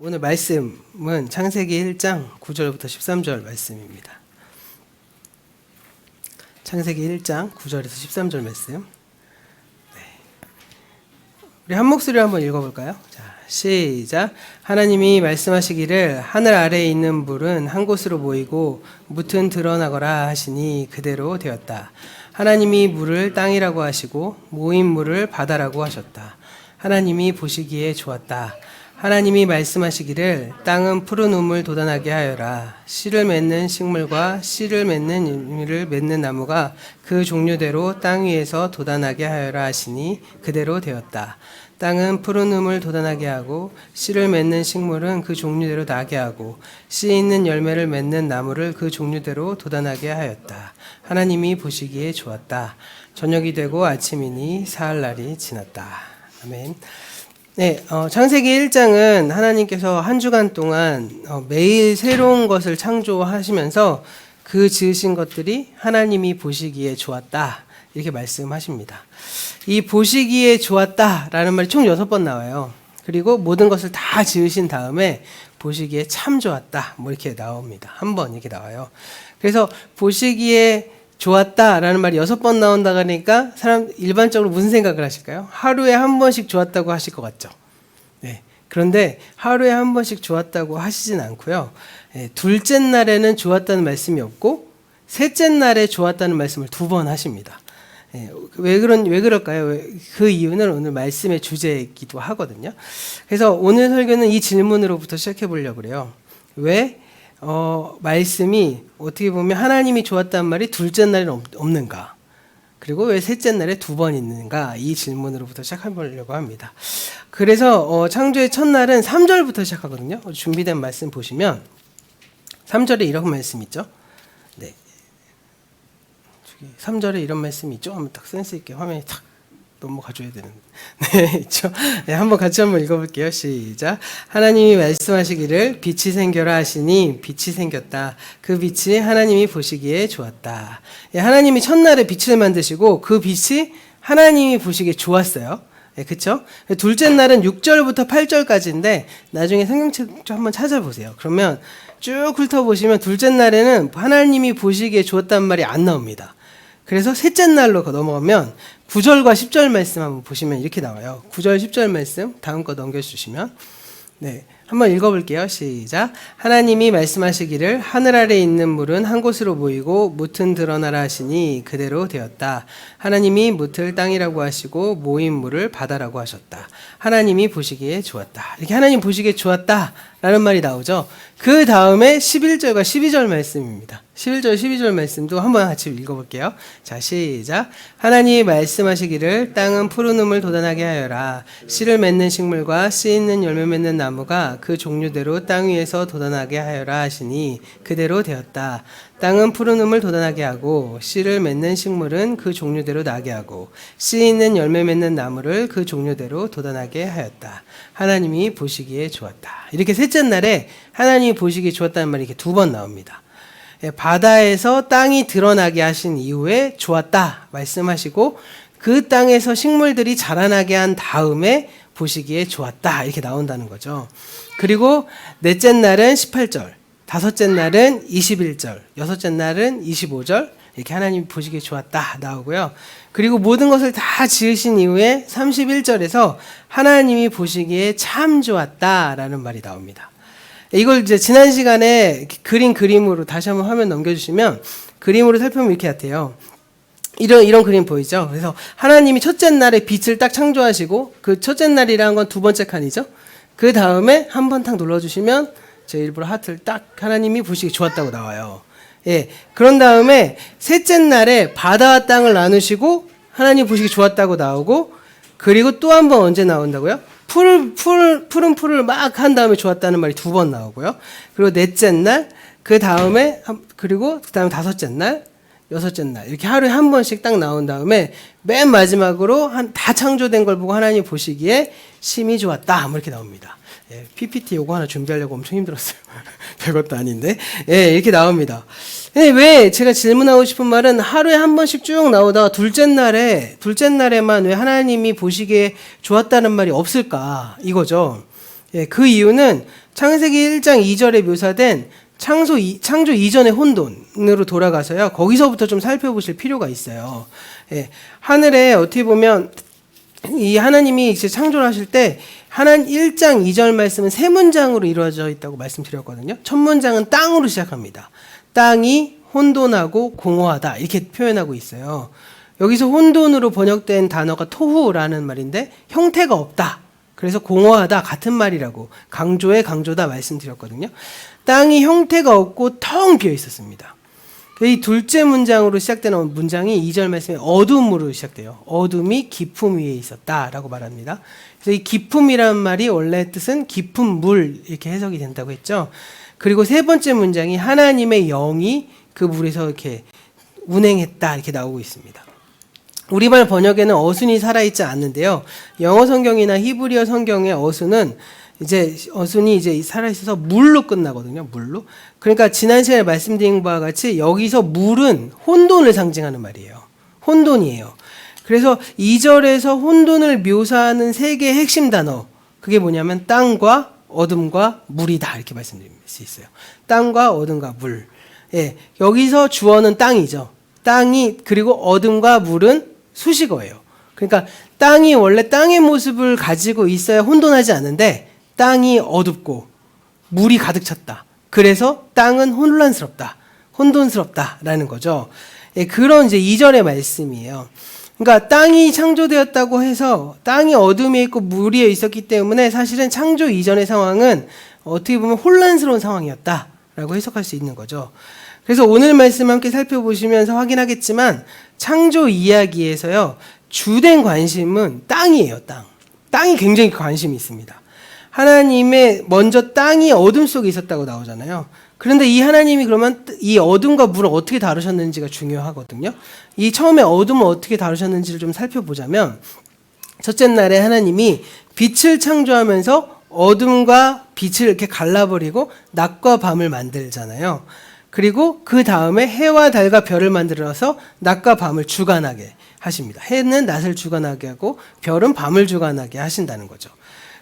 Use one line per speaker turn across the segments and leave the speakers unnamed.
오늘 말씀은 창세기 1장 9절부터 13절 말씀입니다. 창세기 1장 9절에서 13절 말씀. 우리 한 목소리로 한번 읽어볼까요? 자, 시작. 하나님이 말씀하시기를 하늘 아래에 있는 물은 한 곳으로 모이고 무튼 드러나거라 하시니 그대로 되었다. 하나님이 물을 땅이라고 하시고 모인 물을 바다라고 하셨다. 하나님이 보시기에 좋았다. 하나님이 말씀하시기를 땅은 푸른 우물 돋아나게 하여라. 씨를 맺는 식물과 씨를 맺는 열매를 맺는 나무가 그 종류대로 땅 위에서 돋아나게 하여라 하시니 그대로 되었다. 땅은 푸른 우물 돋아나게 하고 씨를 맺는 식물은 그 종류대로 나게 하고 씨 있는 열매를 맺는 나무를 그 종류대로 돋아나게 하였다. 하나님이 보시기에 좋았다. 저녁이 되고 아침이니 사흘날이 지났다. 아멘. 네, 창세기 1장은 하나님께서 한 주간 동안 매일 새로운 것을 창조하시면서 그 지으신 것들이 하나님이 보시기에 좋았다. 이렇게 말씀하십니다. 이 보시기에 좋았다라는 말이 총 6번 나와요. 그리고 모든 것을 다 지으신 다음에 보시기에 참 좋았다. 뭐 이렇게 나옵니다. 한 번 이렇게 나와요. 그래서 보시기에 좋았다라는 말이 6번 나온다 그러니까 사람 일반적으로 무슨 생각을 하실까요? 하루에 한 번씩 좋았다고 하실 것 같죠. 네. 그런데 하루에 한 번씩 좋았다고 하시진 않고요. 네. 둘째 날에는 좋았다는 말씀이 없고 셋째 날에 좋았다는 말씀을 2번 하십니다. 네. 왜 그럴까요? 그 이유는 오늘 말씀의 주제이기도 하거든요. 그래서 오늘 설교는 이 질문으로부터 시작해 보려고 그래요. 왜? 말씀이 어떻게 보면 하나님이 좋았단 말이 둘째 날에는 없는가? 그리고 왜 셋째 날에 2번 있는가? 이 질문으로부터 시작해 보려고 합니다. 그래서 창조의 첫날은 3절부터 시작하거든요. 준비된 말씀 보시면 3절에 이런 말씀 있죠? 네. 3절에 이런 말씀이 있죠? 한번 딱 센스 있게 화면에 탁 넘어가줘야 되는. 네, 있죠? 네, 한번 읽어볼게요. 시작. 하나님이 말씀하시기를 빛이 생겨라 하시니 빛이 생겼다. 그 빛이 하나님이 보시기에 좋았다. 예, 하나님이 첫날에 빛을 만드시고 그 빛이 하나님이 보시기에 좋았어요. 예, 그쵸? 둘째 날은 6절부터 8절까지인데 나중에 성경책 좀 한번 찾아보세요. 그러면 쭉 훑어보시면 둘째 날에는 하나님이 보시기에 좋았단 말이 안 나옵니다. 그래서 셋째 날로 넘어가면 9절과 10절 말씀 한번 보시면 이렇게 나와요. 9절, 10절 말씀 다음 거 넘겨주시면 네, 한번 읽어볼게요. 시작. 하나님이 말씀하시기를 하늘 아래에 있는 물은 한 곳으로 모이고 무튼 드러나라 하시니 그대로 되었다. 하나님이 무틀 땅이라고 하시고 모인 물을 바다라고 하셨다. 하나님이 보시기에 좋았다. 이렇게 하나님 보시기에 좋았다 라는 말이 나오죠. 그 다음에 11절과 12절 말씀입니다. 11절, 12절 말씀도 한번 같이 읽어볼게요. 자, 시작. 하나님이 말씀하시기를 땅은 푸른 우물 돋아나게 하여라. 씨를 맺는 식물과 씨 있는 열매 맺는 나무가 그 종류대로 땅 위에서 돋아나게 하여라 하시니 그대로 되었다. 땅은 푸른 우물 돋아나게 하고 씨를 맺는 식물은 그 종류대로 나게 하고 씨 있는 열매 맺는 나무를 그 종류대로 돋아나게 하였다. 하나님이 보시기에 좋았다. 이렇게 셋째 날에 하나님이 보시기에 좋았다는 말이 이렇게 2번 나옵니다. 바다에서 땅이 드러나게 하신 이후에 좋았다 말씀하시고 그 땅에서 식물들이 자라나게 한 다음에 보시기에 좋았다 이렇게 나온다는 거죠. 그리고 넷째 날은 18절, 다섯째 날은 21절, 여섯째 날은 25절 이렇게 하나님 보시기에 좋았다 나오고요. 그리고 모든 것을 다 지으신 이후에 31절에서 하나님이 보시기에 참 좋았다라는 말이 나옵니다. 이걸 이제 지난 시간에 그림으로 다시 한번 화면 넘겨주시면 그림으로 살펴보면 이렇게 같아요. 이런 그림 보이죠? 그래서 하나님이 첫째 날에 빛을 딱 창조하시고 그 첫째 날이라는 건 2번째 칸이죠? 그 다음에 한 번 딱 눌러주시면 제 일부러 하트를 딱 하나님이 보시기 좋았다고 나와요. 예. 그런 다음에 셋째 날에 바다와 땅을 나누시고 하나님 보시기 좋았다고 나오고 그리고 또 한 번 언제 나온다고요? 푸른 풀을 막 한 다음에 좋았다는 말이 2번 나오고요. 그리고 넷째 날, 그 다음에, 그리고 그 다음에 다섯째 날, 여섯째 날. 이렇게 하루에 한 번씩 딱 나온 다음에 맨 마지막으로 다 창조된 걸 보고 하나님 보시기에 심히 좋았다. 뭐 이렇게 나옵니다. 예, PPT 요거 하나 준비하려고 엄청 힘들었어요. 별것도 아닌데. 예, 이렇게 나옵니다. 예, 왜 제가 질문하고 싶은 말은 하루에 한 번씩 쭉 나오다가 둘째 날에만 왜 하나님이 보시기에 좋았다는 말이 없을까? 이거죠. 예, 그 이유는 창세기 1장 2절에 묘사된 창조 이전의 혼돈으로 돌아가서요. 거기서부터 좀 살펴보실 필요가 있어요. 예, 하늘에 어떻게 보면 이 하나님이 이제 창조를 하실 때 하나님 1장 2절 말씀은 세 문장으로 이루어져 있다고 말씀드렸거든요. 첫 문장은 땅으로 시작합니다. 땅이 혼돈하고 공허하다 이렇게 표현하고 있어요. 여기서 혼돈으로 번역된 단어가 토후라는 말인데 형태가 없다. 그래서 공허하다 같은 말이라고 강조의 강조다 말씀드렸거든요. 땅이 형태가 없고 텅 비어 있었습니다. 이 둘째 문장으로 시작되는 문장이 2절 말씀에 어둠으로 시작돼요. 어둠이 깊음 위에 있었다라고 말합니다. 그래서 이 깊음이라는 말이 원래 뜻은 깊은 물 이렇게 해석이 된다고 했죠. 그리고 세 번째 문장이 하나님의 영이 그 물에서 이렇게 운행했다 이렇게 나오고 있습니다. 우리말 번역에는 어순이 살아있지 않는데요. 영어 성경이나 히브리어 성경의 어순이 이제 살아있어서 물로 끝나거든요. 물로. 그러니까 지난 시간에 말씀드린 바와 같이 여기서 물은 혼돈을 상징하는 말이에요. 혼돈이에요. 그래서 2절에서 혼돈을 묘사하는 세 개의 핵심 단어. 그게 뭐냐면 땅과 어둠과 물이다. 이렇게 말씀드릴 수 있어요. 땅과 어둠과 물. 예, 여기서 주어는 땅이죠. 땅이 그리고 어둠과 물은 수식어예요. 그러니까 땅이 원래 땅의 모습을 가지고 있어야 혼돈하지 않은데 땅이 어둡고 물이 가득 찼다. 그래서 땅은 혼란스럽다. 혼돈스럽다라는 거죠. 예, 그런 이제 2절의 말씀이에요. 그러니까 땅이 창조되었다고 해서 땅이 어둠에 있고 물 위에 있었기 때문에 사실은 창조 이전의 상황은 어떻게 보면 혼란스러운 상황이었다라고 해석할 수 있는 거죠. 그래서 오늘 말씀 함께 살펴보시면서 확인하겠지만 창조 이야기에서요. 주된 관심은 땅이에요. 땅이 굉장히 관심이 있습니다. 하나님의 먼저 땅이 어둠 속에 있었다고 나오잖아요. 그런데 이 하나님이 그러면 이 어둠과 물을 어떻게 다루셨는지가 중요하거든요. 이 처음에 어둠을 어떻게 다루셨는지를 좀 살펴보자면 첫째 날에 하나님이 빛을 창조하면서 어둠과 빛을 이렇게 갈라버리고 낮과 밤을 만들잖아요. 그리고 그 다음에 해와 달과 별을 만들어서 낮과 밤을 주관하게 하십니다. 해는 낮을 주관하게 하고 별은 밤을 주관하게 하신다는 거죠.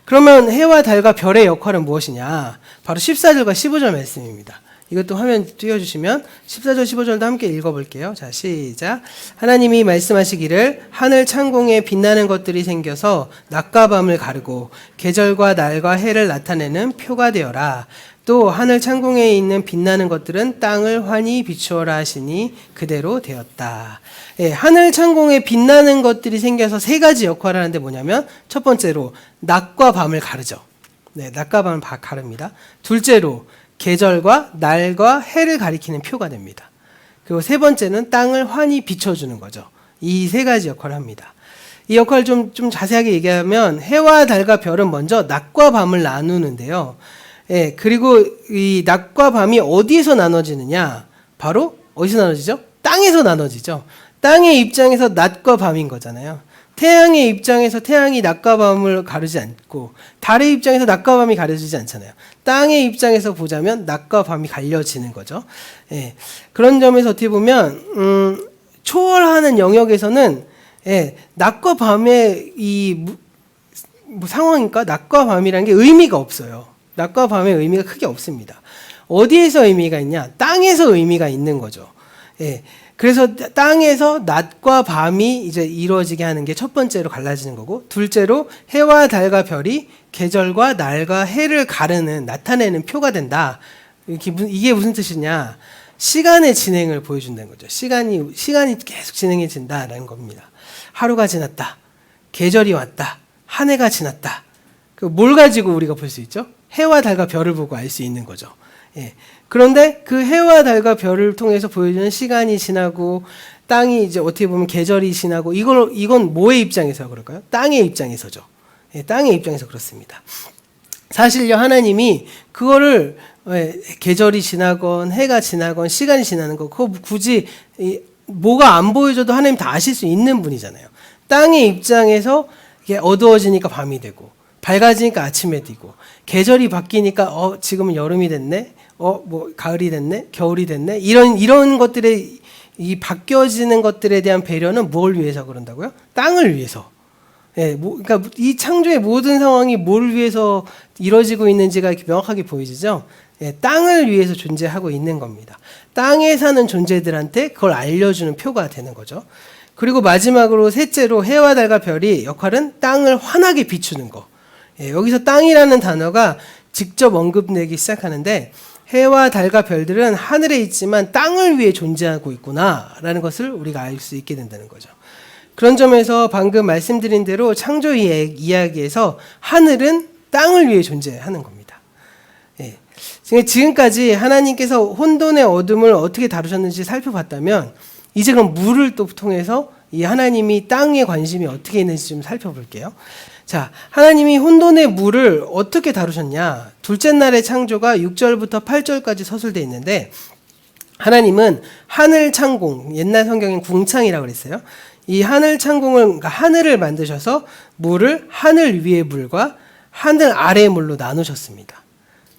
그러면 해와 달과 별의 역할은 무엇이냐? 바로 14절과 15절 말씀입니다. 이것도 화면 띄워주시면 14절 15절도 함께 읽어볼게요. 자, 시작. 하나님이 말씀하시기를 하늘 창공에 빛나는 것들이 생겨서 낮과 밤을 가르고 계절과 날과 해를 나타내는 표가 되어라. 또 하늘 창공에 있는 빛나는 것들은 땅을 환히 비추어라 하시니 그대로 되었다. 예, 하늘 창공에 빛나는 것들이 생겨서 세 가지 역할을 하는데 뭐냐면 첫 번째로 낮과 밤을 가르죠. 네, 낮과 밤을 가릅니다. 둘째로 계절과 날과 해를 가리키는 표가 됩니다. 그리고 세 번째는 땅을 환히 비춰주는 거죠. 이 세 가지 역할을 합니다. 이 역할을 좀 자세하게 얘기하면 해와 달과 별은 먼저 낮과 밤을 나누는데요. 예, 그리고 이 낮과 밤이 어디에서 나눠지느냐? 바로 어디서 나눠지죠? 땅에서 나눠지죠. 땅의 입장에서 낮과 밤인 거잖아요. 태양의 입장에서 태양이 낮과 밤을 가르지 않고 달의 입장에서 낮과 밤이 가려지지 않잖아요. 땅의 입장에서 보자면 낮과 밤이 갈려지는 거죠. 예, 그런 점에서 어떻게 보면 초월하는 영역에서는 예, 낮과 밤의 이 상황이니까 낮과 밤이라는 게 의미가 없어요. 낮과 밤의 의미가 크게 없습니다. 어디에서 의미가 있냐? 땅에서 의미가 있는 거죠. 예. 그래서 땅에서 낮과 밤이 이제 이루어지게 하는 게 첫 번째로 갈라지는 거고, 둘째로 해와 달과 별이 계절과 날과 해를 가르는, 나타내는 표가 된다. 이게 무슨 뜻이냐? 시간의 진행을 보여준다는 거죠. 시간이 계속 진행해진다라는 겁니다. 하루가 지났다. 계절이 왔다. 한 해가 지났다. 뭘 가지고 우리가 볼 수 있죠? 해와 달과 별을 보고 알 수 있는 거죠. 예. 그런데 그 해와 달과 별을 통해서 보여주는 시간이 지나고 땅이 이제 어떻게 보면 계절이 지나고 이건 뭐의 입장에서 그럴까요? 땅의 입장에서죠. 예, 땅의 입장에서 그렇습니다. 사실요 하나님이 그거를 계절이 지나건 해가 지나건 시간이 지나는 거 그거 굳이 뭐가 안 보여줘도 하나님 다 아실 수 있는 분이잖아요. 땅의 입장에서 이게 어두워지니까 밤이 되고 밝아지니까 아침에 되고 계절이 바뀌니까 지금은 여름이 됐네. 뭐 가을이 됐네. 겨울이 됐네. 이런 것들의 이 바뀌어지는 것들에 대한 배려는 뭘 위해서 그런다고요? 땅을 위해서. 예, 그러니까 이 창조의 모든 상황이 뭘 위해서 이루어지고 있는지가 이렇게 명확하게 보이시죠? 예, 땅을 위해서 존재하고 있는 겁니다. 땅에 사는 존재들한테 그걸 알려주는 표가 되는 거죠. 그리고 마지막으로 셋째로 해와 달과 별이 역할은 땅을 환하게 비추는 거. 예, 여기서 땅이라는 단어가 직접 언급되기 시작하는데 해와 달과 별들은 하늘에 있지만 땅을 위해 존재하고 있구나라는 것을 우리가 알 수 있게 된다는 거죠. 그런 점에서 방금 말씀드린 대로 창조 이야기에서 하늘은 땅을 위해 존재하는 겁니다. 예. 지금까지 하나님께서 혼돈의 어둠을 어떻게 다루셨는지 살펴봤다면 이제 그럼 물을 또 통해서 이 하나님이 땅에 관심이 어떻게 있는지 좀 살펴볼게요. 자, 하나님이 혼돈의 물을 어떻게 다루셨냐? 둘째 날의 창조가 6절부터 8절까지 서술되어 있는데 하나님은 하늘 창공, 옛날 성경엔 궁창이라고 그랬어요. 이 하늘 창공을, 그러니까 하늘을 만드셔서 물을 하늘 위의 물과 하늘 아래의 물로 나누셨습니다.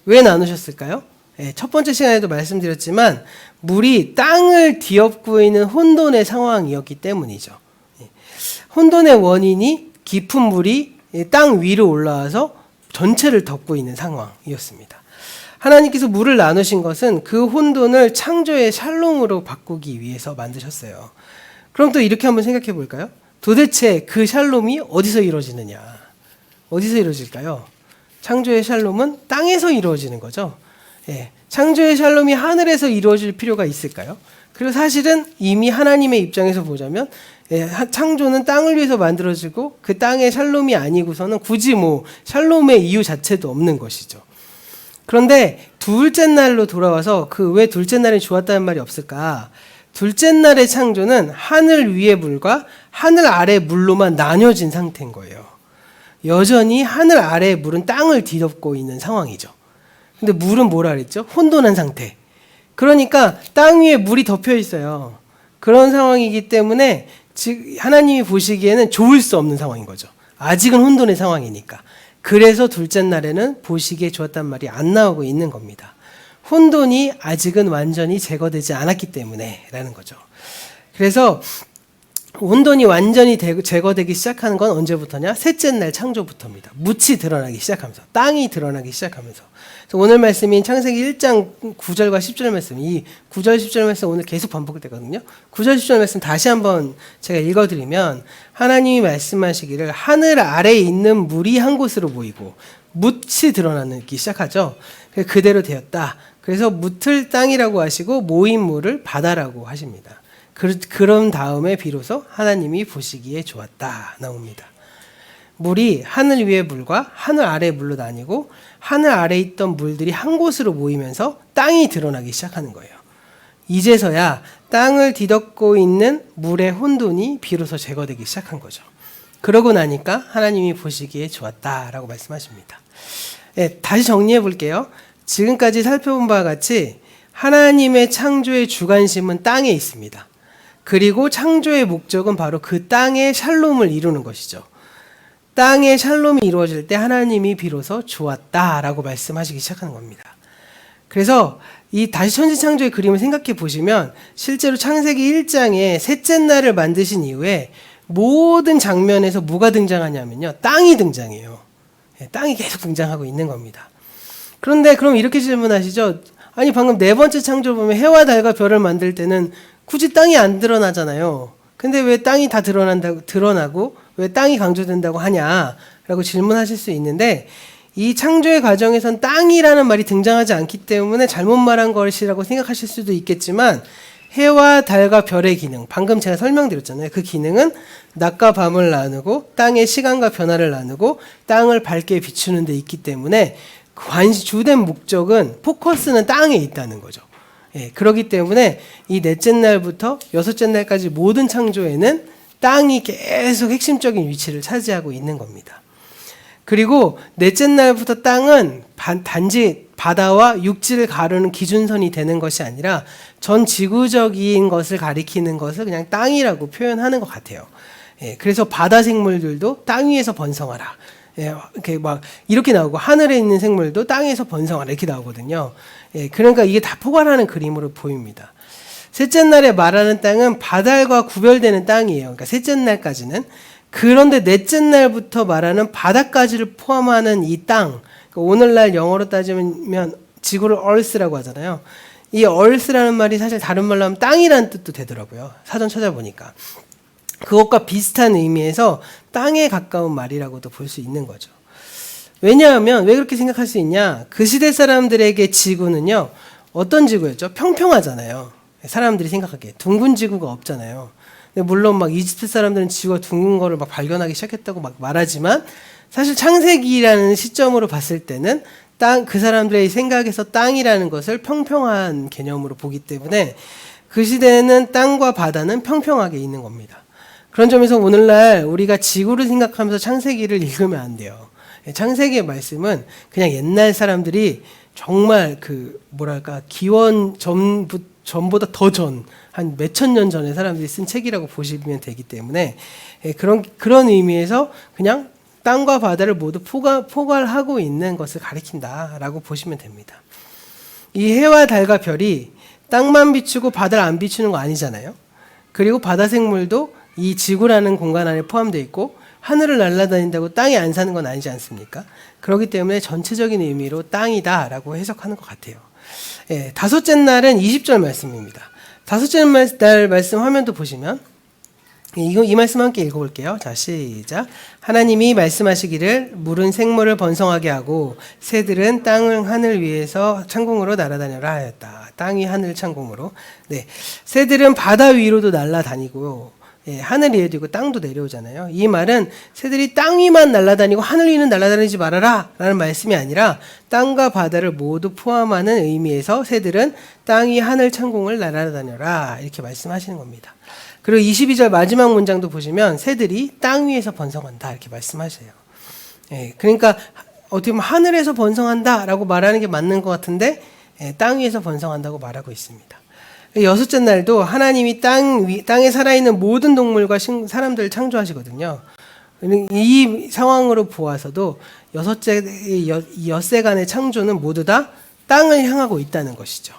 왜 나누셨을까요? 예, 첫 번째 시간에도 말씀드렸지만 물이 땅을 뒤엎고 있는 혼돈의 상황이었기 때문이죠. 예, 혼돈의 원인이 깊은 물이 땅 위로 올라와서 전체를 덮고 있는 상황이었습니다. 하나님께서 물을 나누신 것은 그 혼돈을 창조의 샬롬으로 바꾸기 위해서 만드셨어요. 그럼 또 이렇게 한번 생각해 볼까요? 도대체 그 샬롬이 어디서 이루어지느냐? 어디서 이루어질까요? 창조의 샬롬은 땅에서 이루어지는 거죠. 예, 창조의 샬롬이 하늘에서 이루어질 필요가 있을까요? 그리고 사실은 이미 하나님의 입장에서 보자면 예, 창조는 땅을 위해서 만들어지고 그 땅의 샬롬이 아니고서는 굳이 뭐 샬롬의 이유 자체도 없는 것이죠. 그런데 둘째 날로 돌아와서 그 왜 둘째 날이 좋았다는 말이 없을까? 둘째 날의 창조는 하늘 위의 물과 하늘 아래 물로만 나뉘어진 상태인 거예요. 여전히 하늘 아래의 물은 땅을 뒤덮고 있는 상황이죠. 근데 물은 뭐라 그랬죠? 혼돈한 상태. 그러니까 땅 위에 물이 덮여 있어요. 그런 상황이기 때문에 하나님이 보시기에는 좋을 수 없는 상황인 거죠. 아직은 혼돈의 상황이니까. 그래서 둘째 날에는 보시기에 좋았단 말이 안 나오고 있는 겁니다. 혼돈이 아직은 완전히 제거되지 않았기 때문에 라는 거죠. 그래서 혼돈이 완전히 제거되기 시작하는 건 언제부터냐? 셋째 날 창조부터입니다. 묻이 드러나기 시작하면서, 땅이 드러나기 시작하면서. 그래서 오늘 말씀인 창세기 1장 9절과 10절 말씀, 이 9절 10절 말씀 오늘 계속 반복되거든요. 9절 10절 말씀 다시 한번 제가 읽어드리면 하나님이 말씀하시기를 하늘 아래에 있는 물이 한 곳으로 모이고 묻이 드러나기 시작하죠. 그대로 되었다. 그래서 묻을 땅이라고 하시고 모인 물을 바다라고 하십니다. 그런 다음에 비로소 하나님이 보시기에 좋았다 나옵니다. 물이 하늘 위의 물과 하늘 아래의 물로 나뉘고 하늘 아래에 있던 물들이 한 곳으로 모이면서 땅이 드러나기 시작하는 거예요. 이제서야 땅을 뒤덮고 있는 물의 혼돈이 비로소 제거되기 시작한 거죠. 그러고 나니까 하나님이 보시기에 좋았다라고 말씀하십니다. 네, 다시 정리해 볼게요. 지금까지 살펴본 바와 같이 하나님의 창조의 주관심은 땅에 있습니다. 그리고 창조의 목적은 바로 그 땅의 샬롬을 이루는 것이죠. 땅의 샬롬이 이루어질 때 하나님이 비로소 좋았다라고 말씀하시기 시작하는 겁니다. 그래서 이 다시 천지창조의 그림을 생각해 보시면 실제로 창세기 1장에 셋째 날을 만드신 이후에 모든 장면에서 뭐가 등장하냐면요. 땅이 등장해요. 땅이 계속 등장하고 있는 겁니다. 그런데 그럼 이렇게 질문하시죠. 아니 방금 네 번째 창조를 보면 해와 달과 별을 만들 때는 굳이 땅이 안 드러나잖아요. 근데 왜 땅이 다 드러나고 왜 땅이 강조된다고 하냐라고 질문하실 수 있는데 이 창조의 과정에선 땅이라는 말이 등장하지 않기 때문에 잘못 말한 것이라고 생각하실 수도 있겠지만 해와 달과 별의 기능, 방금 제가 설명드렸잖아요. 그 기능은 낮과 밤을 나누고 땅의 시간과 변화를 나누고 땅을 밝게 비추는 데 있기 때문에 주된 목적은 포커스는 땅에 있다는 거죠. 예, 그렇기 때문에 이 넷째 날부터 여섯째 날까지 모든 창조에는 땅이 계속 핵심적인 위치를 차지하고 있는 겁니다. 그리고 넷째 날부터 땅은 단지 바다와 육지를 가르는 기준선이 되는 것이 아니라 전 지구적인 것을 가리키는 것을 그냥 땅이라고 표현하는 것 같아요. 예, 그래서 바다 생물들도 땅 위에서 번성하라. 예, 이렇게 나오고 하늘에 있는 생물도 땅에서 번성하라 이렇게 나오거든요. 예, 그러니까 이게 다 포괄하는 그림으로 보입니다. 셋째 날에 말하는 땅은 바다과 구별되는 땅이에요. 그러니까 셋째 날까지는. 그런데 넷째 날부터 말하는 바다까지를 포함하는 이 땅, 오늘날 영어로 따지면 지구를 Earth라고 하잖아요. 이 Earth라는 말이 사실 다른 말로 하면 땅이라는 뜻도 되더라고요. 사전 찾아보니까. 그것과 비슷한 의미에서 땅에 가까운 말이라고도 볼 수 있는 거죠. 왜냐하면 왜 그렇게 생각할 수 있냐? 그 시대 사람들에게 지구는요. 어떤 지구였죠? 평평하잖아요. 사람들이 생각하기에 둥근 지구가 없잖아요. 근데 물론 막 이집트 사람들은 지구가 둥근 거를 막 발견하기 시작했다고 막 말하지만 사실 창세기라는 시점으로 봤을 때는 그 사람들의 생각에서 땅이라는 것을 평평한 개념으로 보기 때문에 그 시대에는 땅과 바다는 평평하게 있는 겁니다. 그런 점에서 오늘날 우리가 지구를 생각하면서 창세기를 읽으면 안 돼요. 창세기의 말씀은 그냥 옛날 사람들이 정말 기원 전보다 더 한 몇천 년 전에 사람들이 쓴 책이라고 보시면 되기 때문에 그런 의미에서 그냥 땅과 바다를 모두 포괄하고 있는 것을 가리킨다라고 보시면 됩니다. 이 해와 달과 별이 땅만 비추고 바다를 안 비추는 거 아니잖아요. 그리고 바다 생물도 이 지구라는 공간 안에 포함되어 있고 하늘을 날아다닌다고 땅에 안 사는 건 아니지 않습니까? 그렇기 때문에 전체적인 의미로 땅이다라고 해석하는 것 같아요. 다섯째 날은 20절 말씀입니다. 다섯째 날 말씀 화면도 보시면 이 말씀 함께 읽어볼게요. 자, 시작. 하나님이 말씀하시기를 물은 생물을 번성하게 하고 새들은 땅을 하늘 위에서 창공으로 날아다녀라 하였다. 땅이 하늘 창공으로. 네, 새들은 바다 위로도 날아다니고요. 하늘 위에도 있고 땅도 내려오잖아요. 이 말은 새들이 땅 위만 날아다니고 하늘 위는 날아다니지 말아라 라는 말씀이 아니라 땅과 바다를 모두 포함하는 의미에서 새들은 땅 위 하늘 창공을 날아다녀라 이렇게 말씀하시는 겁니다. 그리고 22절 마지막 문장도 보시면 새들이 땅 위에서 번성한다 이렇게 말씀하세요. 그러니까 어떻게 보면 하늘에서 번성한다 라고 말하는 게 맞는 것 같은데 땅 위에서 번성한다고 말하고 있습니다. 여섯째 날도 하나님이 땅에 살아있는 모든 동물과 사람들을 창조하시거든요. 이 상황으로 보아서도 엿새간의 창조는 모두 다 땅을 향하고 있다는 것이죠.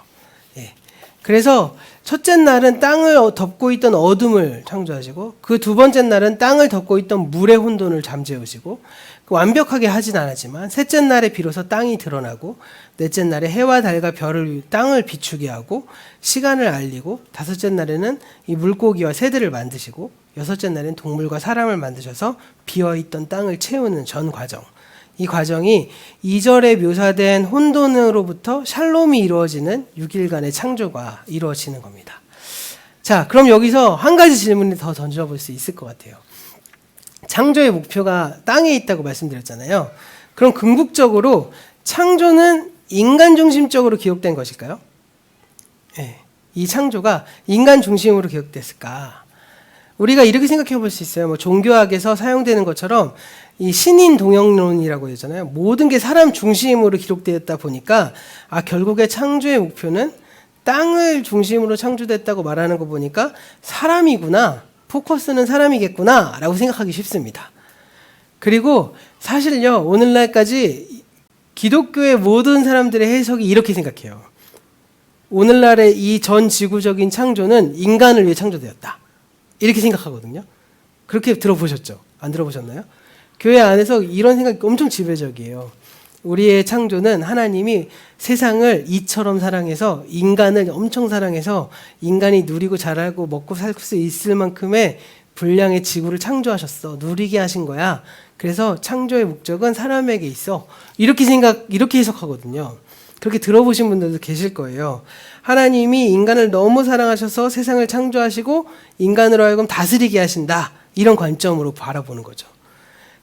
그래서 첫째 날은 땅을 덮고 있던 어둠을 창조하시고 그 두 번째 날은 땅을 덮고 있던 물의 혼돈을 잠재우시고 완벽하게 하진 않았지만 셋째 날에 비로소 땅이 드러나고 넷째 날에 해와 달과 별을 땅을 비추게 하고 시간을 알리고 다섯째 날에는 이 물고기와 새들을 만드시고 여섯째 날에는 동물과 사람을 만드셔서 비어있던 땅을 채우는 전 과정. 이 과정이 2절에 묘사된 혼돈으로부터 샬롬이 이루어지는 6일간의 창조가 이루어지는 겁니다. 자, 그럼 여기서 한 가지 질문을 더 던져볼 수 있을 것 같아요. 창조의 목표가 땅에 있다고 말씀드렸잖아요. 그럼 궁극적으로 창조는 인간 중심적으로 기록된 것일까요? 이 창조가 인간 중심으로 기록됐을까? 우리가 이렇게 생각해 볼 수 있어요. 종교학에서 사용되는 것처럼 이 신인 동형론이라고 하잖아요. 모든 게 사람 중심으로 기록되었다 보니까 결국에 창조의 목표는 땅을 중심으로 창조됐다고 말하는 거 보니까 사람이구나. 포커스는 사람이겠구나 라고 생각하기 쉽습니다. 그리고 사실요 오늘날까지 기독교의 모든 사람들의 해석이 이렇게 생각해요. 오늘날의 이 전 지구적인 창조는 인간을 위해 창조되었다. 이렇게 생각하거든요. 그렇게 들어보셨죠? 안 들어보셨나요? 교회 안에서 이런 생각이 엄청 지배적이에요. 우리의 창조는 하나님이 세상을 이처럼 사랑해서 인간을 엄청 사랑해서 인간이 누리고 자라고 먹고 살 수 있을 만큼의 분량의 지구를 창조하셨어. 누리게 하신 거야. 그래서 창조의 목적은 사람에게 있어. 이렇게 해석하거든요. 그렇게 들어보신 분들도 계실 거예요. 하나님이 인간을 너무 사랑하셔서 세상을 창조하시고 인간으로 하여금 다스리게 하신다. 이런 관점으로 바라보는 거죠.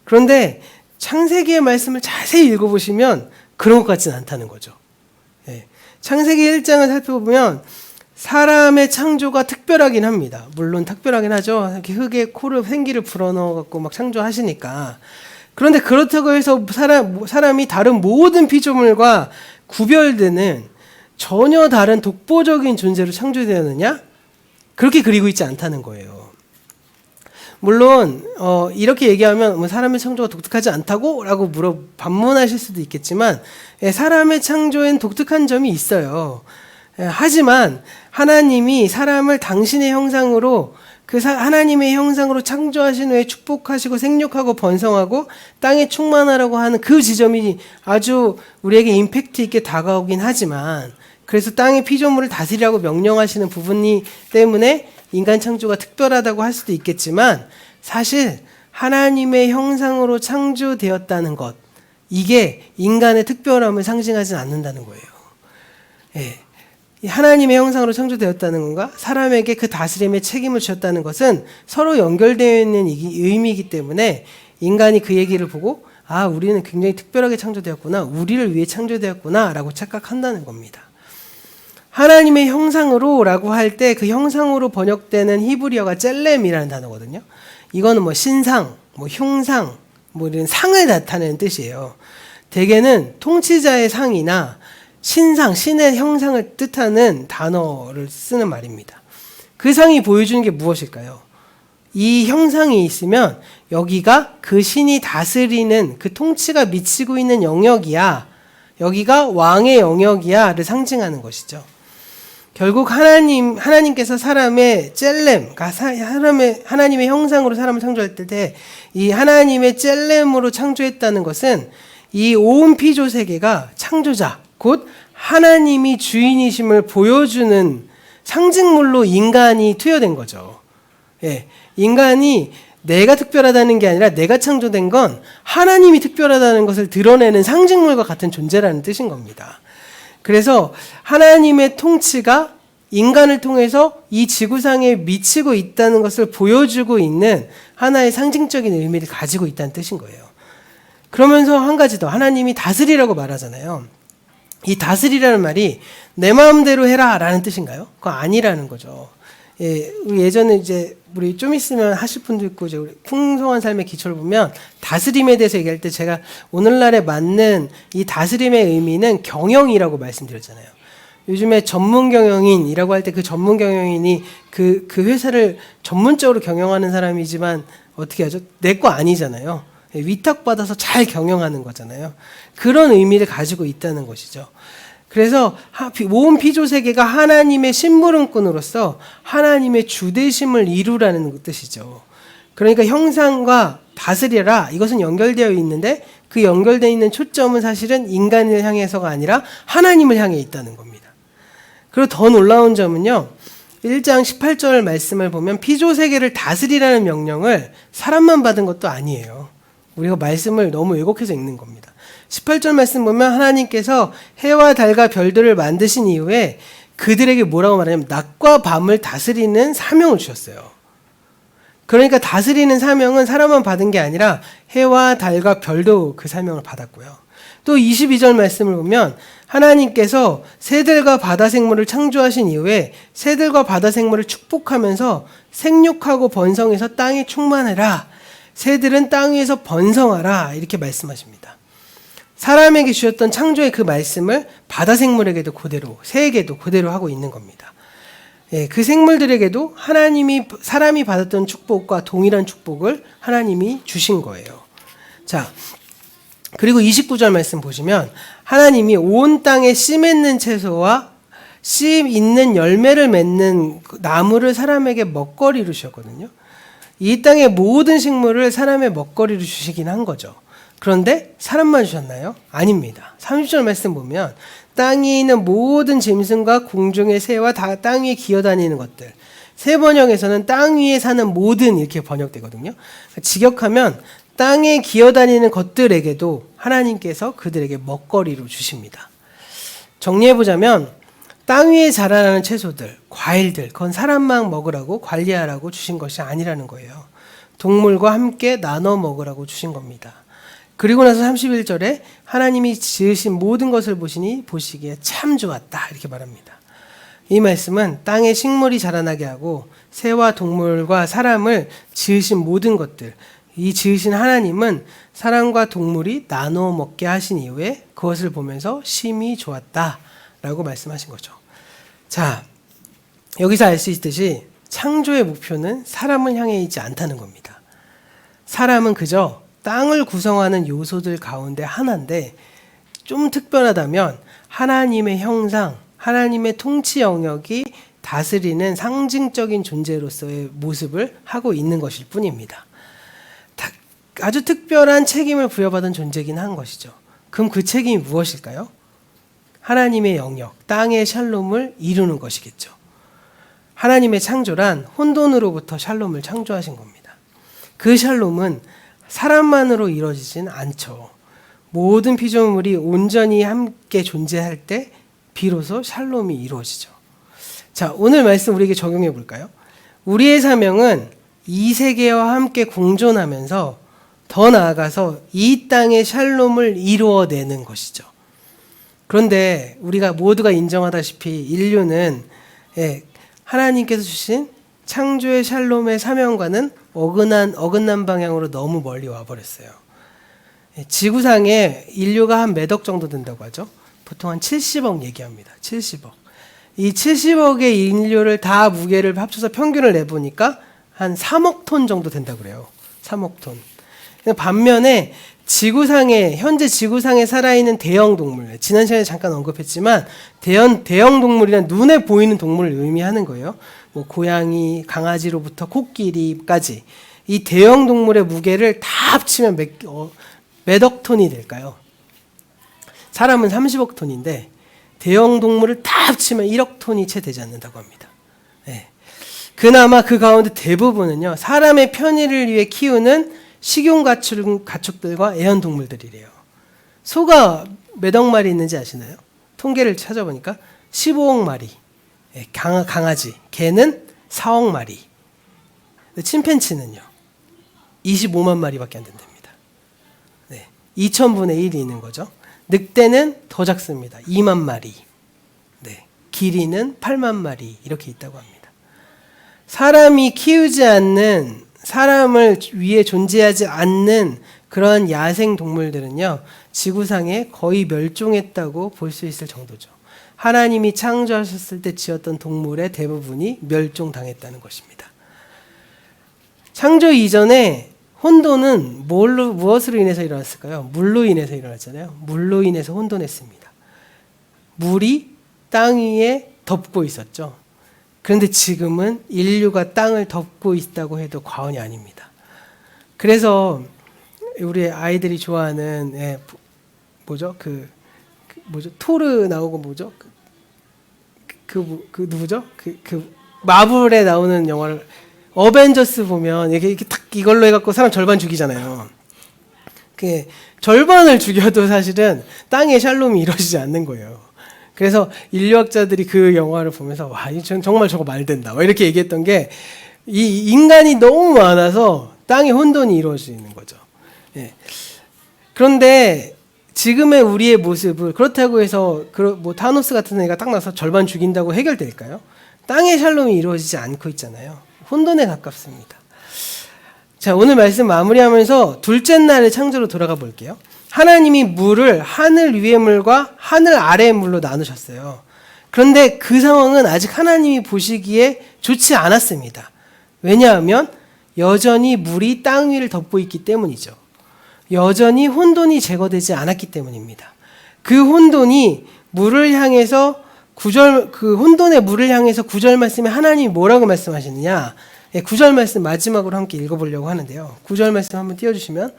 그런데 창세기의 말씀을 자세히 읽어보시면 그런 것 같지는 않다는 거죠. 창세기 1장을 살펴보면 사람의 창조가 특별하긴 합니다. 물론 특별하긴 하죠. 이렇게 흙에 생기를 불어넣어갖고 막 창조하시니까. 그런데 그렇다고 해서 사람이 다른 모든 피조물과 구별되는 전혀 다른 독보적인 존재로 창조되었느냐? 그렇게 그리고 있지 않다는 거예요. 물론 이렇게 얘기하면 사람의 창조가 독특하지 않다고? 라고 반문하실 수도 있겠지만 사람의 창조엔 독특한 점이 있어요. 하지만 하나님이 사람을 당신의 형상으로 하나님의 형상으로 창조하신 후에 축복하시고 생육하고 번성하고 땅에 충만하라고 하는 그 지점이 아주 우리에게 임팩트 있게 다가오긴 하지만, 그래서 땅의 피조물을 다스리라고 명령하시는 부분이 때문에 인간 창조가 특별하다고 할 수도 있겠지만, 사실 하나님의 형상으로 창조되었다는 것, 이게 인간의 특별함을 상징하지 않는다는 거예요. 예. 하나님의 형상으로 창조되었다는 건가, 사람에게 그 다스림의 책임을 주셨다는 것은 서로 연결되어 있는 의미이기 때문에, 인간이 그 얘기를 보고 아, 우리는 굉장히 특별하게 창조되었구나, 우리를 위해 창조되었구나 라고 착각한다는 겁니다. 하나님의 형상으로 라고 할 때 그 형상으로 번역되는 히브리어가 젤렘이라는 단어거든요. 이거는 뭐 신상, 뭐 흉상, 뭐 이런 상을 나타내는 뜻이에요. 대개는 통치자의 상이나 신상, 신의 형상을 뜻하는 단어를 쓰는 말입니다. 그 상이 보여주는 게 무엇일까요? 이 형상이 있으면 여기가 그 신이 다스리는, 그 통치가 미치고 있는 영역이야, 여기가 왕의 영역이야를 상징하는 것이죠. 결국 하나님께서 사람의 젤렘, 하나님의 형상으로 사람을 창조할 때 이 하나님의 젤렘으로 창조했다는 것은 이 온 피조 세계가 창조자, 곧 하나님이 주인이심을 보여주는 상징물로 인간이 투여된 거죠. 예, 인간이 내가 특별하다는 게 아니라 내가 창조된 건 하나님이 특별하다는 것을 드러내는 상징물과 같은 존재라는 뜻인 겁니다. 그래서 하나님의 통치가 인간을 통해서 이 지구상에 미치고 있다는 것을 보여주고 있는 하나의 상징적인 의미를 가지고 있다는 뜻인 거예요. 그러면서 한 가지 더, 하나님이 다스리라고 말하잖아요. 이 다스리라는 말이 내 마음대로 해라 라는 뜻인가요? 그거 아니라는 거죠. 예전에 이제 우리 좀 있으면 하실 분도 있고, 이제 우리 풍성한 삶의 기초를 보면 다스림에 대해서 얘기할 때 제가 오늘날에 맞는 이 다스림의 의미는 경영이라고 말씀드렸잖아요. 요즘에 전문 경영인이라고 할 때 그 전문 경영인이 그 회사를 전문적으로 경영하는 사람이지만 어떻게 하죠? 내 거 아니잖아요. 위탁받아서 잘 경영하는 거잖아요. 그런 의미를 가지고 있다는 것이죠. 그래서 온 피조 세계가 하나님의 심부름꾼으로서 하나님의 주대심을 이루라는 뜻이죠. 그러니까 형상과 다스려라, 이것은 연결되어 있는데 그 연결되어 있는 초점은 사실은 인간을 향해서가 아니라 하나님을 향해 있다는 겁니다. 그리고 더 놀라운 점은요, 1장 18절 말씀을 보면 피조 세계를 다스리라는 명령을 사람만 받은 것도 아니에요. 우리가 말씀을 너무 왜곡해서 읽는 겁니다. 18절 말씀 보면 하나님께서 해와 달과 별들을 만드신 이후에 그들에게 뭐라고 말하냐면 낮과 밤을 다스리는 사명을 주셨어요. 그러니까 다스리는 사명은 사람만 받은 게 아니라 해와 달과 별도 그 사명을 받았고요. 또 22절 말씀을 보면 하나님께서 새들과 바다 생물을 창조하신 이후에 새들과 바다 생물을 축복하면서 생육하고 번성해서 땅에 충만해라, 새들은 땅 위에서 번성하라, 이렇게 말씀하십니다. 사람에게 주셨던 창조의 그 말씀을 바다 생물에게도 그대로, 새에게도 그대로 하고 있는 겁니다. 예, 그 생물들에게도 사람이 받았던 축복과 동일한 축복을 하나님이 주신 거예요. 자, 그리고 29절 말씀 보시면 하나님이 온 땅에 씨 맺는 채소와 씨 있는 열매를 맺는 나무를 사람에게 먹거리로 주셨거든요. 이 땅의 모든 식물을 사람의 먹거리로 주시긴 한 거죠. 그런데 사람만 주셨나요? 아닙니다. 30절 말씀 보면 땅에 있는 모든 짐승과 공중의 새와 다 땅 위에 기어다니는 것들, 새 번역에서는 땅 위에 사는 모든 이렇게 번역되거든요. 직역하면 땅에 기어다니는 것들에게도 하나님께서 그들에게 먹거리로 주십니다. 정리해보자면 땅 위에 자라나는 채소들, 과일들, 그건 사람만 먹으라고 관리하라고 주신 것이 아니라는 거예요. 동물과 함께 나눠 먹으라고 주신 겁니다. 그리고 나서 31절에 하나님이 지으신 모든 것을 보시기에 참 좋았다, 이렇게 말합니다. 이 말씀은 땅에 식물이 자라나게 하고 새와 동물과 사람을 지으신 모든 것들, 이 지으신 하나님은 사람과 동물이 나눠 먹게 하신 이후에 그것을 보면서 심히 좋았다라고 말씀하신 거죠. 자, 여기서 알 수 있듯이 창조의 목표는 사람을 향해 있지 않다는 겁니다. 사람은 그저 땅을 구성하는 요소들 가운데 하나인데, 좀 특별하다면 하나님의 형상, 하나님의 통치 영역이 다스리는 상징적인 존재로서의 모습을 하고 있는 것일 뿐입니다. 아주 특별한 책임을 부여받은 존재긴 한 것이죠. 그럼 그 책임이 무엇일까요? 하나님의 영역, 땅의 샬롬을 이루는 것이겠죠. 하나님의 창조란 혼돈으로부터 샬롬을 창조하신 겁니다. 그 샬롬은 사람만으로 이루어지진 않죠. 모든 피조물이 온전히 함께 존재할 때 비로소 샬롬이 이루어지죠. 자, 오늘 말씀 우리에게 적용해 볼까요? 우리의 사명은 이 세계와 함께 공존하면서 더 나아가서 이 땅의 샬롬을 이루어내는 것이죠. 그런데 우리가 모두가 인정하다시피 인류는 하나님께서 주신 창조의 샬롬의 사명과는 어긋난 방향으로 너무 멀리 와버렸어요. 지구상에 인류가 한 몇 억 정도 된다고 하죠? 보통 한 70억 얘기합니다. 70억. 이 70억의 인류를 다 무게를 합쳐서 평균을 내보니까 한 3억 톤 정도 된다고 그래요. 3억 톤. 반면에 현재 지구상에 살아있는 대형 동물, 지난 시간에 잠깐 언급했지만 대형 동물이란 눈에 보이는 동물을 의미하는 거예요. 뭐 고양이, 강아지로부터 코끼리까지 이 대형 동물의 무게를 다 합치면 몇억 톤이 될까요? 사람은 30억 톤인데 대형 동물을 다 합치면 1억 톤이 채 되지 않는다고 합니다. 네. 그나마 그 가운데 대부분은요, 사람의 편의를 위해 키우는 식용 가축들과 애완동물들이래요. 소가 몇억 마리 있는지 아시나요? 통계를 찾아보니까 15억 마리. 강아지, 개는 4억 마리. 침팬치는요, 25만 마리밖에 안 된답니다. 네. 2000분의 1이 있는 거죠. 늑대는 더 작습니다. 2만 마리. 네. 기린은 8만 마리. 이렇게 있다고 합니다. 사람이 키우지 않는, 사람을 위해 존재하지 않는 그런 야생 동물들은요, 지구상에 거의 멸종했다고 볼 수 있을 정도죠. 하나님이 창조하셨을 때 지었던 동물의 대부분이 멸종당했다는 것입니다. 창조 이전에 혼돈은 무엇으로 인해서 일어났을까요? 물로 인해서 일어났잖아요. 물로 인해서 혼돈했습니다. 물이 땅 위에 덮고 있었죠. 그런데 지금은 인류가 땅을 덮고 있다고 해도 과언이 아닙니다. 그래서 우리 아이들이 좋아하는 토르 나오고 누구죠? 마블에 나오는 영화를 어벤져스 보면 이렇게 탁 이걸로 해갖고 사람 절반 죽이잖아요. 그 절반을 죽여도 사실은 땅의 샬롬이 이루어지지 않는 거예요. 그래서 인류학자들이 그 영화를 보면서 와, 정말 저거 말된다 이렇게 얘기했던 게, 이 인간이 너무 많아서 땅의 혼돈이 이루어지는 거죠. 예. 그런데 지금의 우리의 모습을 그렇다고 해서 타노스 같은 애가 딱 나서 절반 죽인다고 해결될까요? 땅의 샬롬이 이루어지지 않고 있잖아요. 혼돈에 가깝습니다. 자, 오늘 말씀 마무리하면서 둘째 날의 창조로 돌아가 볼게요. 하나님이 물을 하늘 위의 물과 하늘 아래의 물로 나누셨어요. 그런데 그 상황은 아직 하나님이 보시기에 좋지 않았습니다. 왜냐하면 여전히 물이 땅 위를 덮고 있기 때문이죠. 여전히 혼돈이 제거되지 않았기 때문입니다. 그 혼돈이 물을 향해서 그 혼돈의 물을 향해서 9절 말씀에 하나님이 뭐라고 말씀하시느냐? 9절 말씀 마지막으로 함께 읽어보려고 하는데요. 9절 말씀 한번 띄워주시면,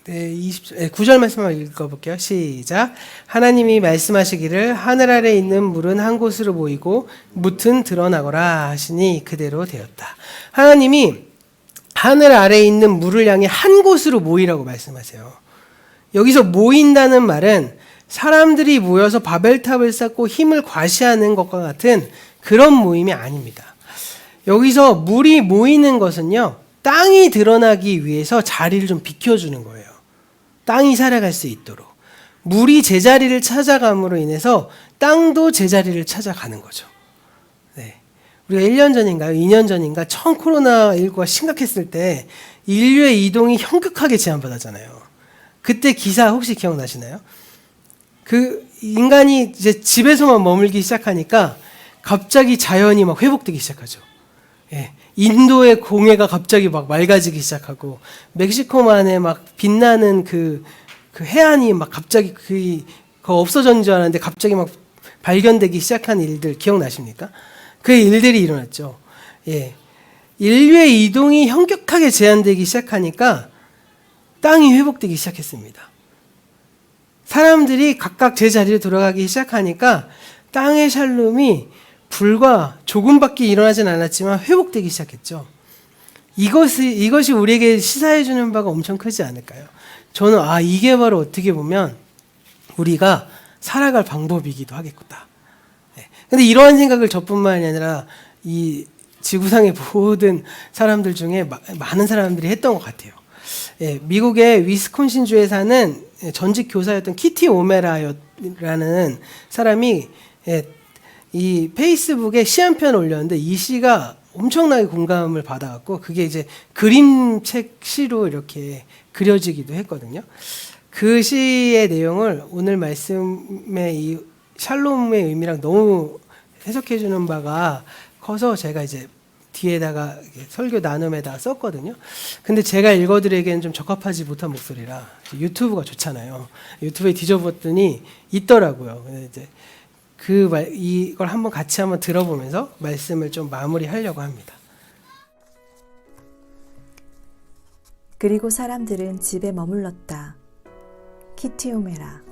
9절 말씀 한번 읽어볼게요. 시작. 하나님이 말씀하시기를 하늘 아래 있는 물은 한 곳으로 모이고 뭇은 드러나거라 하시니 그대로 되었다. 하나님이 하늘 아래에 있는 물을 향해 한 곳으로 모이라고 말씀하세요. 여기서 모인다는 말은 사람들이 모여서 바벨탑을 쌓고 힘을 과시하는 것과 같은 그런 모임이 아닙니다. 여기서 물이 모이는 것은요, 땅이 드러나기 위해서 자리를 좀 비켜주는 거예요. 땅이 살아갈 수 있도록. 물이 제자리를 찾아감으로 인해서 땅도 제자리를 찾아가는 거죠. 네. 우리가 1년 전인가요? 2년 전인가 처음 코로나19가 심각했을 때 인류의 이동이 현격하게 제한받았잖아요. 그때 기사 혹시 기억나시나요? 그 인간이 이제 집에서만 머물기 시작하니까 갑자기 자연이 막 회복되기 시작하죠. 예. 인도의 공해가 갑자기 막 맑아지기 시작하고, 멕시코만에 막 빛나는 그 해안이 막 갑자기 그 없어졌는 줄 알았는데 갑자기 막 발견되기 시작한 일들 기억나십니까? 그 일들이 일어났죠. 예. 인류의 이동이 현격하게 제한되기 시작하니까 땅이 회복되기 시작했습니다. 사람들이 각각 제 자리로 돌아가기 시작하니까 땅의 샬롬이 불과 조금밖에 일어나진 않았지만 회복되기 시작했죠. 이것이 우리에게 시사해주는 바가 엄청 크지 않을까요? 저는 이게 바로 어떻게 보면 우리가 살아갈 방법이기도 하겠구나. 근데 이러한 생각을 저뿐만이 아니라 이 지구상의 모든 사람들 중에 많은 사람들이 했던 것 같아요. 미국의 위스콘신주에 사는 전직 교사였던 키티 오메라라는 사람이 이 페이스북에 시 한 편 올렸는데 이 시가 엄청나게 공감을 받아갖고 그게 이제 그림책 시로 이렇게 그려지기도 했거든요. 그 시의 내용을 오늘 말씀의 이 샬롬의 의미랑 너무 해석해 주는 바가 커서 제가 이제 뒤에다가 설교 나눔에다가 썼거든요. 근데 제가 읽어드리기에는 좀 적합하지 못한 목소리라 유튜브가 좋잖아요. 유튜브에 뒤져봤더니 있더라고요. 이제 이걸 같이 들어보면서 말씀을 좀 마무리하려고 합니다.
그리고 사람들은 집에 머물렀다. 키티 오메라.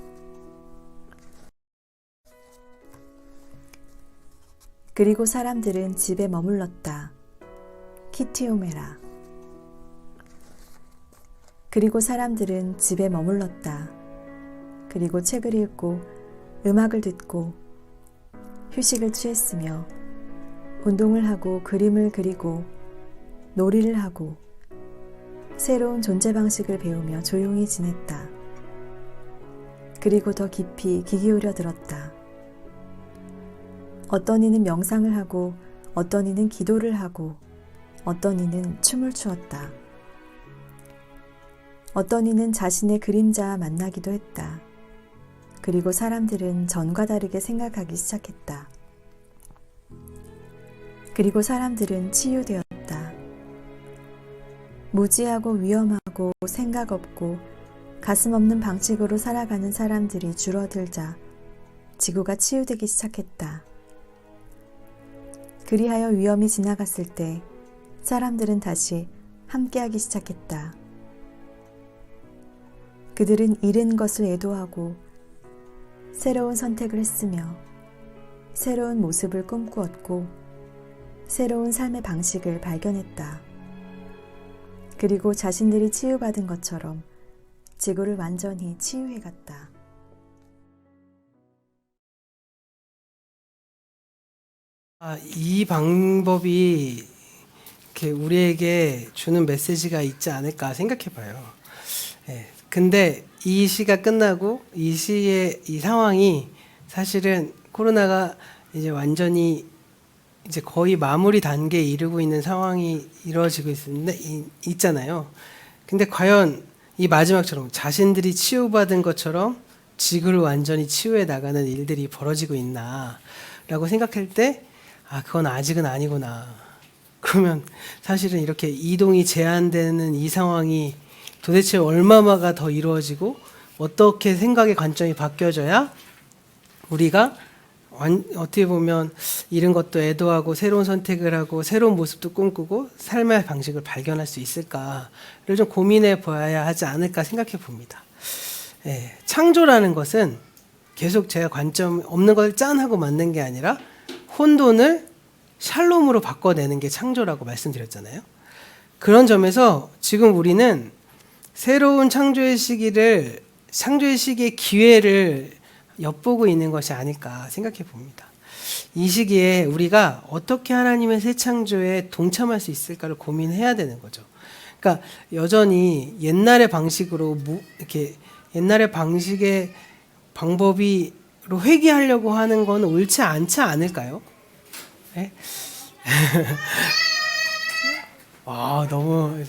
그리고 사람들은 집에 머물렀다. 키티 오메라. 그리고 사람들은 집에 머물렀다. 그리고 책을 읽고 음악을 듣고 휴식을 취했으며 운동을 하고 그림을 그리고 놀이를 하고 새로운 존재 방식을 배우며 조용히 지냈다. 그리고 더 깊이 귀 기울여 들었다. 어떤 이는 명상을 하고 어떤 이는 기도를 하고 어떤 이는 춤을 추었다. 어떤 이는 자신의 그림자와 만나기도 했다. 그리고 사람들은 전과 다르게 생각하기 시작했다. 그리고 사람들은 치유되었다. 무지하고 위험하고 생각 없고 가슴 없는 방식으로 살아가는 사람들이 줄어들자 지구가 치유되기 시작했다. 그리하여 위험이 지나갔을 때 사람들은 다시 함께하기 시작했다. 그들은 잃은 것을 애도하고 새로운 선택을 했으며 새로운 모습을 꿈꾸었고 새로운 삶의 방식을 발견했다. 그리고 자신들이 치유받은 것처럼 지구를 완전히 치유해갔다.
이 방법이 이렇게 우리에게 주는 메시지가 있지 않을까 생각해 봐요. 근데 이 시가 끝나고 이 시의 이 상황이 사실은 코로나가 이제 완전히 이제 거의 마무리 단계에 이르고 있는 상황이 이루어지고 있잖아요. 근데 과연 이 마지막처럼 자신들이 치유받은 것처럼 지구를 완전히 치유해 나가는 일들이 벌어지고 있나라고 생각할 때 그건 아직은 아니구나. 그러면 사실은 이렇게 이동이 제한되는 이 상황이 도대체 얼마마가 더 이루어지고 어떻게 생각의 관점이 바뀌어져야 우리가 어떻게 보면 잃은 것도 애도하고 새로운 선택을 하고 새로운 모습도 꿈꾸고 삶의 방식을 발견할 수 있을까를 좀 고민해 봐야 하지 않을까 생각해 봅니다. 창조라는 것은 계속 제가 관점 없는 걸 짠하고 만든 게 아니라 혼돈을 샬롬으로 바꿔내는 게 창조라고 말씀드렸잖아요. 그런 점에서 지금 우리는 새로운 창조의 시기의 기회를 엿보고 있는 것이 아닐까 생각해 봅니다. 이 시기에 우리가 어떻게 하나님의 새 창조에 동참할 수 있을까를 고민해야 되는 거죠. 그러니까 여전히 옛날의 방식으로 이렇게 옛날의 방식의 방법으로 회귀하려고 하는 건 옳지 않지 않을까요? 네? 너무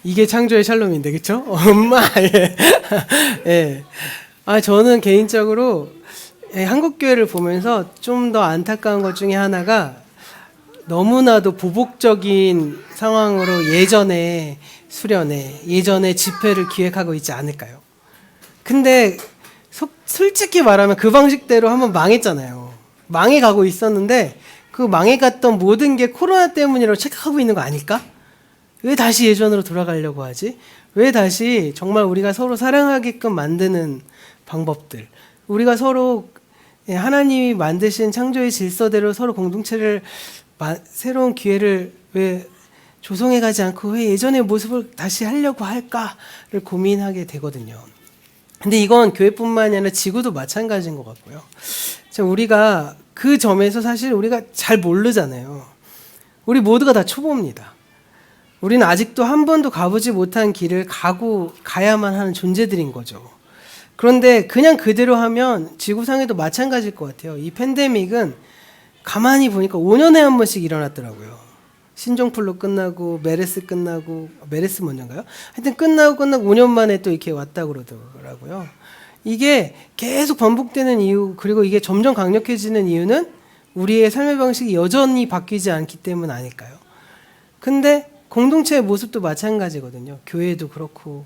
이게 창조의 샬롬인데, 그렇죠? 엄마, 예. 저는 개인적으로 한국 교회를 보면서 좀 더 안타까운 것 중에 하나가 너무나도 보복적인 상황으로 예전에 수련회, 예전에 집회를 기획하고 있지 않을까요? 근데 솔직히 말하면 그 방식대로 한번 망했잖아요. 망해가고 있었는데 그 망해갔던 모든 게 코로나 때문이라고 착각하고 있는 거 아닐까? 왜 다시 예전으로 돌아가려고 하지? 왜 다시 정말 우리가 서로 사랑하게끔 만드는 방법들, 우리가 서로 하나님이 만드신 창조의 질서대로 서로 공동체를 새로운 기회를 왜 조성해가지 않고 왜 예전의 모습을 다시 하려고 할까를 고민하게 되거든요. 근데 이건 교회뿐만이 아니라 지구도 마찬가지인 것 같고요. 우리가 그 점에서 사실 우리가 잘 모르잖아요. 우리 모두가 다 초보입니다. 우리는 아직도 한 번도 가보지 못한 길을 가야만 하는 존재들인 거죠. 그런데 그냥 그대로 하면 지구상에도 마찬가지일 것 같아요. 이 팬데믹은 가만히 보니까 5년에 한 번씩 일어났더라고요. 신종플루 끝나고 메르스 끝나고 메르스 먼저인가요? 하여튼 끝나고 5년 만에 또 이렇게 왔다 그러더라고요. 이게 계속 반복되는 이유, 그리고 이게 점점 강력해지는 이유는 우리의 삶의 방식이 여전히 바뀌지 않기 때문 아닐까요? 근데 공동체의 모습도 마찬가지거든요. 교회도 그렇고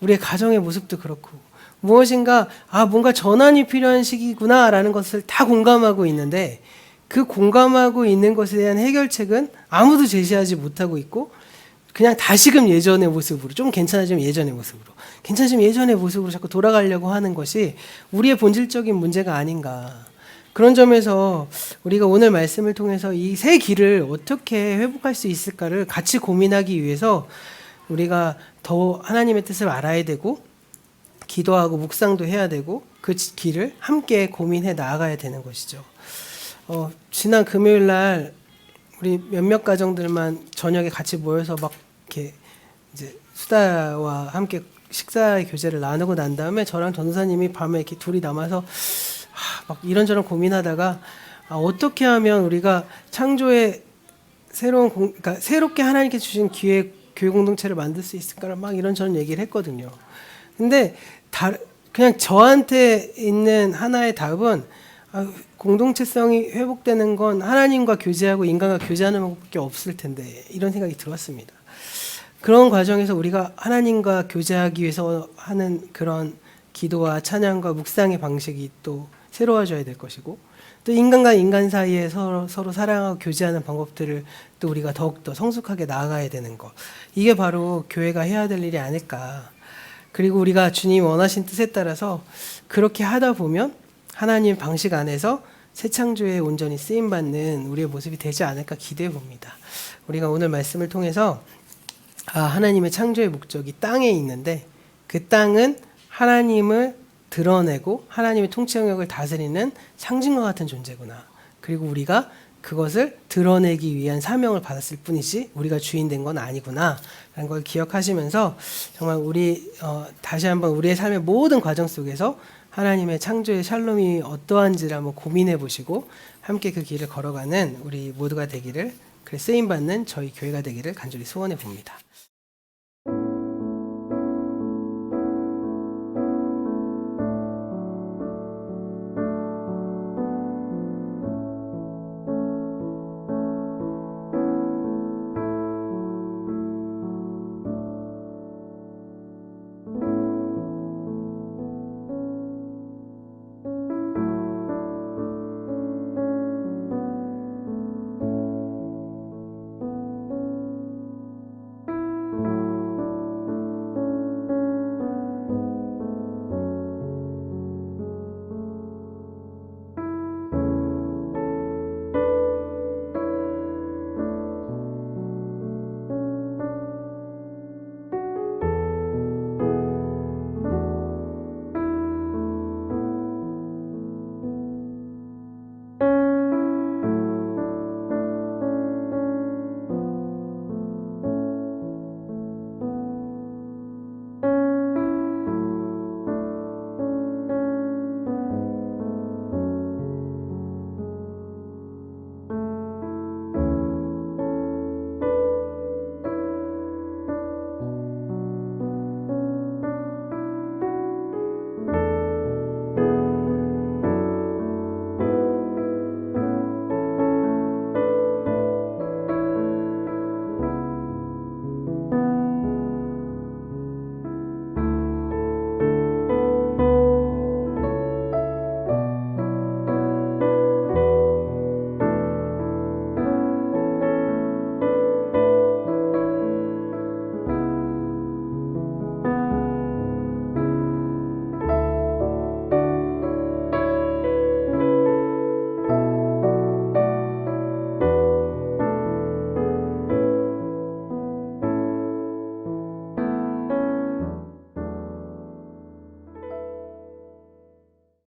우리의 가정의 모습도 그렇고 무엇인가 뭔가 전환이 필요한 시기구나라는 것을 다 공감하고 있는데 그 공감하고 있는 것에 대한 해결책은 아무도 제시하지 못하고 있고 그냥 다시금 예전의 모습으로 좀 괜찮아지면 예전의 모습으로 괜찮아지면 예전의 모습으로 자꾸 돌아가려고 하는 것이 우리의 본질적인 문제가 아닌가. 그런 점에서 우리가 오늘 말씀을 통해서 이 새 길을 어떻게 회복할 수 있을까를 같이 고민하기 위해서 우리가 더 하나님의 뜻을 알아야 되고 기도하고 묵상도 해야 되고 그 길을 함께 고민해 나아가야 되는 것이죠. 지난 금요일 날 우리 몇몇 가정들만 저녁에 같이 모여서 막 이렇게 이제 수다와 함께 식사의 교제를 나누고 난 다음에 저랑 전도사님이 밤에 이렇게 둘이 남아서 막 이런저런 고민하다가 어떻게 하면 우리가 창조의 그러니까 새롭게 하나님께 주신 기회 교회 공동체를 만들 수 있을까를 막 이런저런 얘기를 했거든요. 근데 그냥 저한테 있는 하나의 답은 공동체성이 회복되는 건 하나님과 교제하고 인간과 교제하는 것밖에 없을 텐데 이런 생각이 들었습니다. 그런 과정에서 우리가 하나님과 교제하기 위해서 하는 그런 기도와 찬양과 묵상의 방식이 또 새로워져야 될 것이고 또 인간과 인간 사이에 서로 사랑하고 교제하는 방법들을 또 우리가 더욱더 성숙하게 나아가야 되는 것. 이게 바로 교회가 해야 될 일이 아닐까. 그리고 우리가 주님 원하신 뜻에 따라서 그렇게 하다 보면 하나님 방식 안에서 새 창조에 온전히 쓰임받는 우리의 모습이 되지 않을까 기대해 봅니다. 우리가 오늘 말씀을 통해서 하나님의 창조의 목적이 땅에 있는데 그 땅은 하나님을 드러내고 하나님의 통치 영역을 다스리는 상징과 같은 존재구나. 그리고 우리가 그것을 드러내기 위한 사명을 받았을 뿐이지 우리가 주인 된 건 아니구나 라는 걸 기억하시면서 정말 다시 한번 우리의 삶의 모든 과정 속에서 하나님의 창조의 샬롬이 어떠한지를 한번 고민해 보시고 함께 그 길을 걸어가는 우리 모두가 되기를, 쓰임받는 저희 교회가 되기를 간절히 소원해 봅니다.